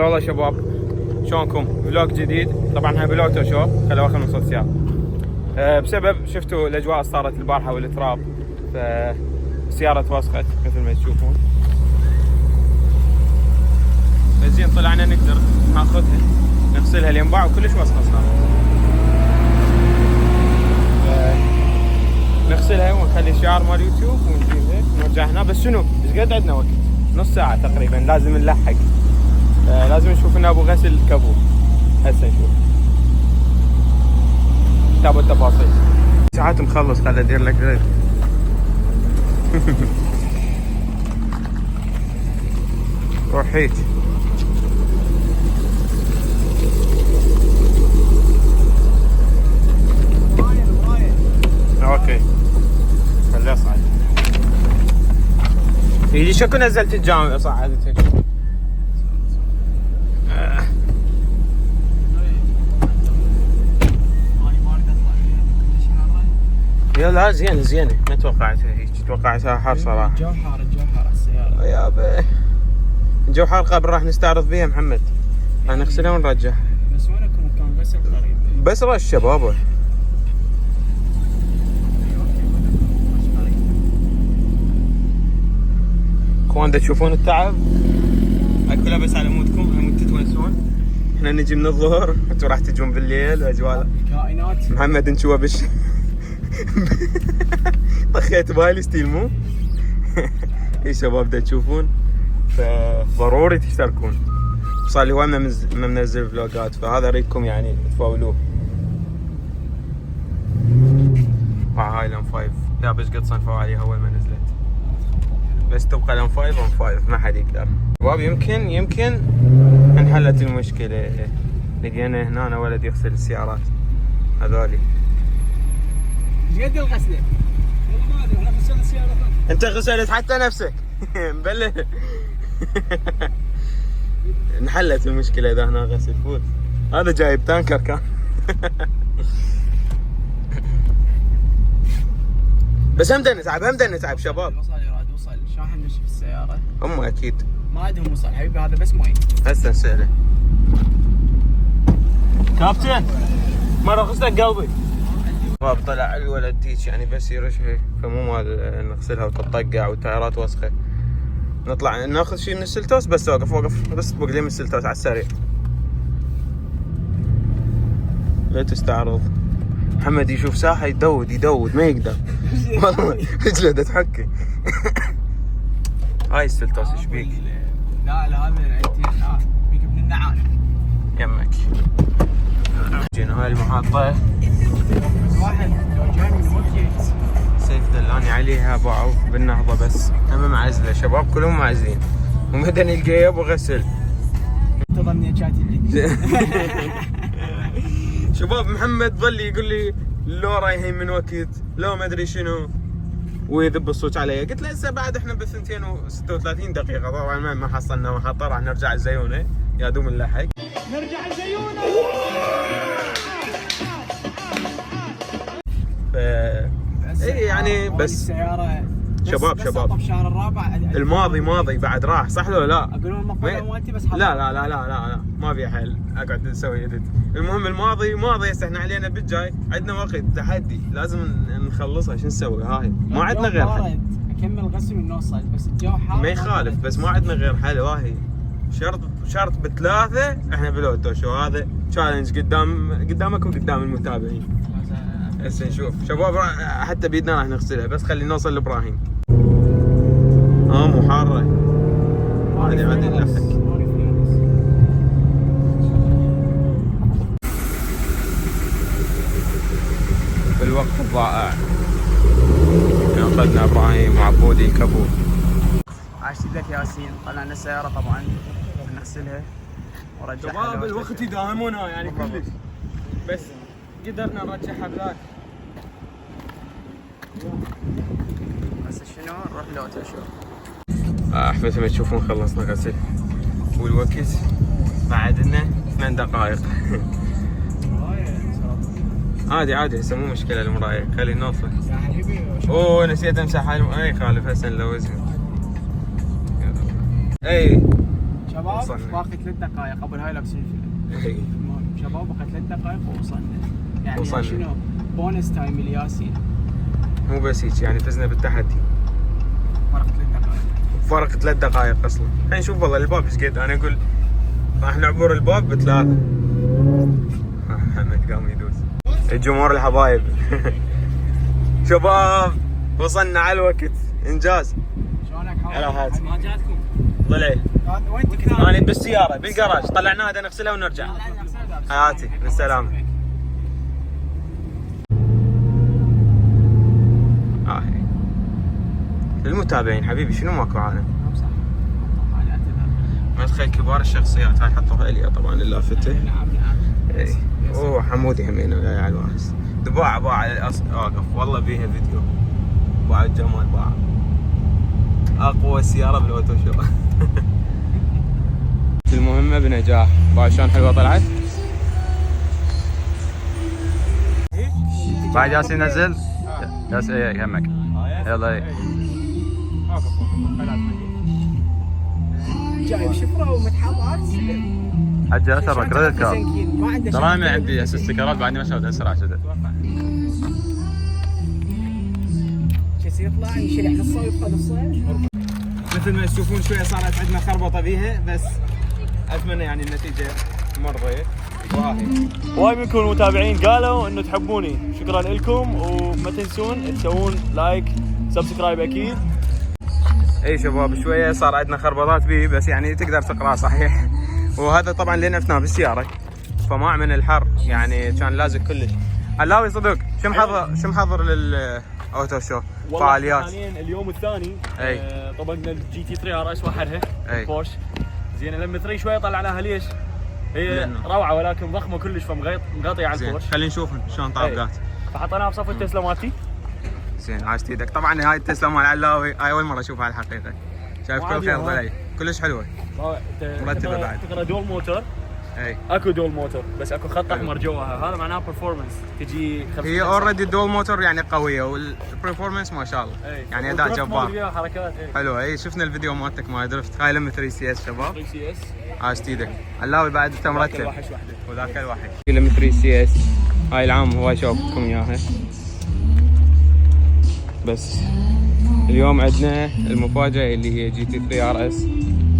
والله شباب شلونكم؟ فلوج جديد طبعا هاي بالاوتو شو خلوا اخر نص ساعه. بسبب شفتوا الاجواء صارت البارحه والتراب فالسياره توسخت مثل ما تشوفون. بنزين طلعنا نقدر ناخذها نغسلها الينباع وكلش وسخه صار. نغسلها ونخلي الشعار مال يوتيوب ونجيبها ونرجع هنا. بس شنو ايش قد عندنا وقت؟ نص ساعه تقريبا لازم نلحق. لازم نشوف لنا ابو غسل كابو. هسه نشوف تابوا التفاصيل. ساعات مخلص خلي ادير لك غير. روح هيك اوكي خليه يصعد. يجي شكو نزلت الجامع صعدت. لا زينه ما توقعتها هيك، توقعتها حر صراحه. الجو حار على السياره يا بيه الجو حار. قبل راح نستعرض بيها محمد، راح نغسلها ونرجعها. بس وينكم مكان غسل قريب؟ بس رش بابا. اخوان تشوفون التعب هاي كلها بس على مودكم، على مود تتونسون. احنا نجي من الظهر انتم راح تجون بالليل واجواء كائنات. محمد نشوفه طخيت بالي ستيل مو. اي شباب دا تشوفون فضروري تشتركون. صار لي هواي ما منزل فلوجات فهذا اريدكم يعني تفولوه. هاي الام 5 لا بس قد صنفوا عليها اول ما نزلت. بس تبقى الام 5 ام 5 ما حد يقدر. شباب يمكن انحلت المشكلة. لقينا هنا ولد يغسل السيارات هذولي. ايش قد الغسله؟ والله ما ادري انا غسلت السياره. انت غسلت حتى نفسك مبلل. انحلت المشكلة اذا هنا غسل فول. هذا جايب تانكر كان. بس هم نتعب شباب. وصل يراد وصل شاحن نشف السياره. هم اكيد ما عندهم وصل حبيبي هذا بس مي. هسه نسأله. كابتن مرة غسلك قلبي. شباب طلع الولد تيج يعني بس يرشها فمو مال نغسلها وتطقع والتايرات وسخة. نطلع ناخذ شيء من السلتوس بس وقف بس تبق لي من السلتوس على السريع. لا تستعرض. محمد يشوف ساحة يدود ما يقدر. والله رجله دا تحكي. هاي السلتوس ايش بيك؟ لا هذا بيك ابن النعال يمك. جينا هاي المحطة. واحد لو جاي من موكيت سيف دلاني عليها باعوا بالنهضة بس هم معزلة شباب كلهم معزلين ومدني القيب وغسل. تظني شاتي لك. شباب محمد ظل يقول لي لو رايحين من وقت لو ما ادري شنو ويذب الصوت علي. قلت له هسه بعد احنا ب 236 دقيقة طبعا ما حصلنا محطة راح نرجع الزيونة يا دوم نلحق. نرجع الزيونة. اي يعني بس السيارة شباب الشهر الرابع الماضي بعد راح صح لو لا؟ اقول المقبلة مالتي بس لا ما في حل اقعد اسوي اديت. المهم الماضي هسه احنا علينا بالجاي عندنا وقت تحدي لازم نخلصها. شو نسوي هاي ما عندنا غير حل. اكمل غسل ونوصل بس الجو حار ما يخالف بس ما عندنا غير حل. واهي شرط بثلاثة احنا بالاوتو شو هذا تشالنج قدامكم قدام المتابعين. هسه نشوف شباب حتى بيدنا راح نغسلها بس خلي نوصل لابراهيم. مو حارة عادي نلحق. في الوقت الضائع نقلنا ابراهيم وعبودي كابو. عاشتك ياسين طلعنا السيارة طبعا نغسلها ورجعها. شباب الوقت يداهمونها يعني كلش بس قدرنا نرجعها بذاك. بس شنو نروح لوتو شو. مثل ما تشوفون خلصنا غسل والوقت بعد لنا 8 دقائق. عادي هسه مو مشكلة المراية خلي نوصل. يا حبيبي نسيت امسح اي خالف هسه نلوزها. اي شباب وصلنا. باقي 3 دقائق قبل هاي لابسين فيلم. إي. شباب باقي 3 دقائق ووصلنا. يعني وصلنا. شنو بونس تايم الياسين. مو بس هيك يعني فزنا بالتحدي. فرق 3 دقائق. فرق 3 دقائق اصلا. الحين شوف والله الباب ايش قد، انا اقول راح نعبر الباب ب3. محمد قام يدوس. الجمهور الحبايب. شباب وصلنا على الوقت، انجاز. شلونك هلا هات. ما جاتكم؟ ضلعي وين تكتب؟ انا بالسياره بالجراج طلعناها دا نغسلها ونرجع. حياتي بالسلامه. هي للمتابعين حبيبي شنو ماكو عالم. مدخل كبار الشخصيات هاي حطوها الي طبعا اللافته. اي وحمودي همينه وياي على الواحس. باع واقف والله بيها فيديو. باع الجمال باع. اقوى سياره بالاوتو شو. المهمه بنجاح. باع شلون حلوه طلعت. بعد ياسين نزل. ياسين يهمك. يلا جايب شفره ومتحضر. حجي اسرع كريدت كارد. ما عنده ترى انا عندي اساس استيكرات بعدني ما شفت اسرع كذا. شو يطلع يشيل نصه ويبقى نصه. مثل ما تشوفون شويه صارت عندنا خربطه بيها بس اتمنى يعني النتيجه مرضيه. وهاي وايد منكم المتابعين قالوا انه تحبوني، شكرا لكم وما تنسون تسوون لايك سبسكرايب اكيد. اي شباب شويه صار عندنا خربطات بيه بس يعني تقدر تقرا صحيح. وهذا طبعا لين افتناه بالسياره فما من الحر يعني كان لازق كلش. علاوي صدق شو محضر للاوتو شو فعاليات. حاليا اليوم الثاني طبقنا الجي تي 3 ار اس وحدها بورش. زين الام 3 شويه طلعناها ليش؟ هي روعه ولكن ضخمه كلش فمغطيه على البورش. خلينا نشوف شلون طابقات. فحطيناها بصف التسلا مالتي. زين عاشت ايدك. طبعا هاي التسلا مال علاوي هاي اول مره اشوفها على الحقيقه. شايف كل خير ضلعي كلش حلوه مرتبه بعد. تقرا دول موتور. اي اكو دول موتور بس اكو خط احمر جواها، هذا معناه برفورمانس تجي هي اوريدي دول موتور يعني قويه والبرفورمانس ما شاء الله يعني اداء جبار حركات. حلوه. اي شفنا الفيديو مالتك مال درفت. هاي لم 3 سي اس شباب 3 سي اس عاشت ايدك. علاوي بعد انت مرتب وحش وحده وذاك الواحد لم 3 سي اس. هاي العام هو شوفكم اياها. بس اليوم عندنا المفاجاه اللي هي جي تي 3 ار اس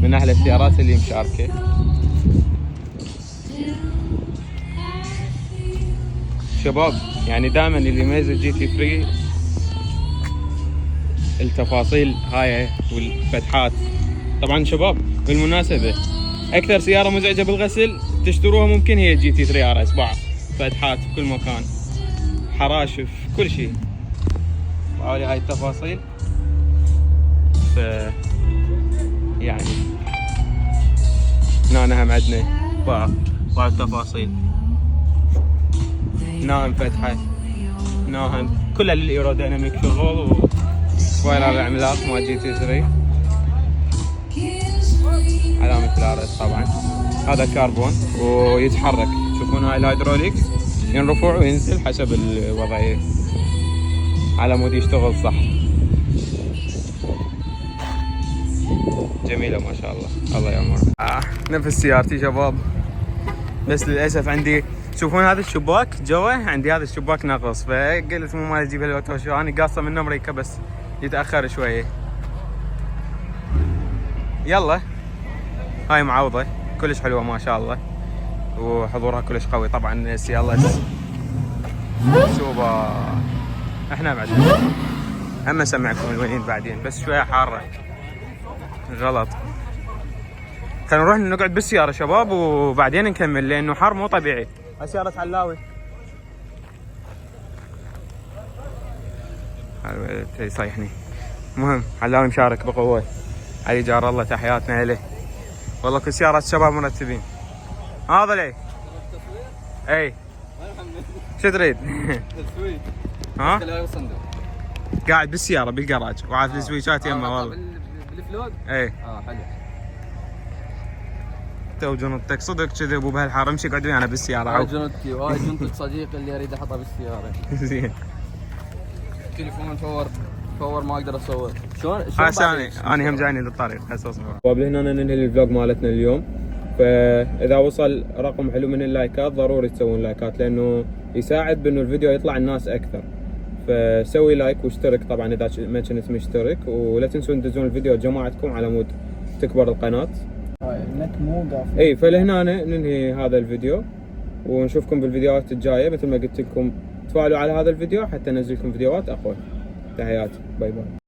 من احلى السيارات اللي مشاركه. شباب يعني دائما اللي يميز الجي تي 3 التفاصيل هاي والفتحات. طبعا شباب بالمناسبة اكثر سيارة مزعجة بالغسل تشتروها ممكن هي جي تي 3 ار اس. باع فتحات بكل مكان، حراشف، كل شيء. وعلي هاي التفاصيل ف يعني هنا هم عندنا باع التفاصيل. ناهم فتحة، ناهم كلها للايروديناميك شغل. وسبويلر عملاق مال جي تي 3 علامة الار اس. طبعا هذا كربون ويتحرك. تشوفون هاي الهيدروليكس ينرفع وينزل حسب الوضعية على مود يشتغل صح. جميلة ما شاء الله الله يعمرها. نفس سيارتي شباب بس للاسف عندي تشوفون هذا الشباك جوا عندي هذا الشباك ناقص فقلت مو مال اجيب الاوتو شو. انا قاصه من امريكا بس يتاخر شويه. يلا هاي معوضه كلش حلوه ما شاء الله وحضورها كلش قوي. طبعا سي ال اس سوبر. احنا بعدين اما اسمعكم الوين بعدين بس شويه حاره غلط. خلينا نروح نقعد بالسياره شباب وبعدين نكمل لانه حر مو طبيعي. هاي سيارة علاوي يصيحني. المهم علاوي مشارك بقوة. علي جار الله تحياتنا إليه. والله كل سيارات الشباب مرتبين. هذا لي اي شو تريد؟ ها؟ قاعد بالسيارة بالجراج وعارف السويتشات يمه والله بالفلود؟ اي حلو. تو جنطتك صدق كذي ابو بهالحار امشي اقعد ويانا بالسياره. هاي جنطتي وهاي جنطة صديقي اللي اريد احطها بالسيارة. زين تليفون فور فور ما اقدر اصور. شلون انا هم جايني للطريق هسه اصور. وهنا ننهي الفلوج مالتنا اليوم. فاذا وصل رقم حلو من اللايكات ضروري تسوون لايكات لانه يساعد بانه الفيديو يطلع الناس اكثر. فسوي لايك واشترك طبعا اذا ما كنت مشترك، ولا تنسون تدزون الفيديو لجماعتكم على مود تكبر القناه. النت مو قافل. اي فلهنا ننهي هذا الفيديو، ونشوفكم بالفيديوهات الجايه. مثل ما قلت لكم تفاعلوا على هذا الفيديو حتى انزل لكم فيديوهات اقوى. تحياتي، باي باي.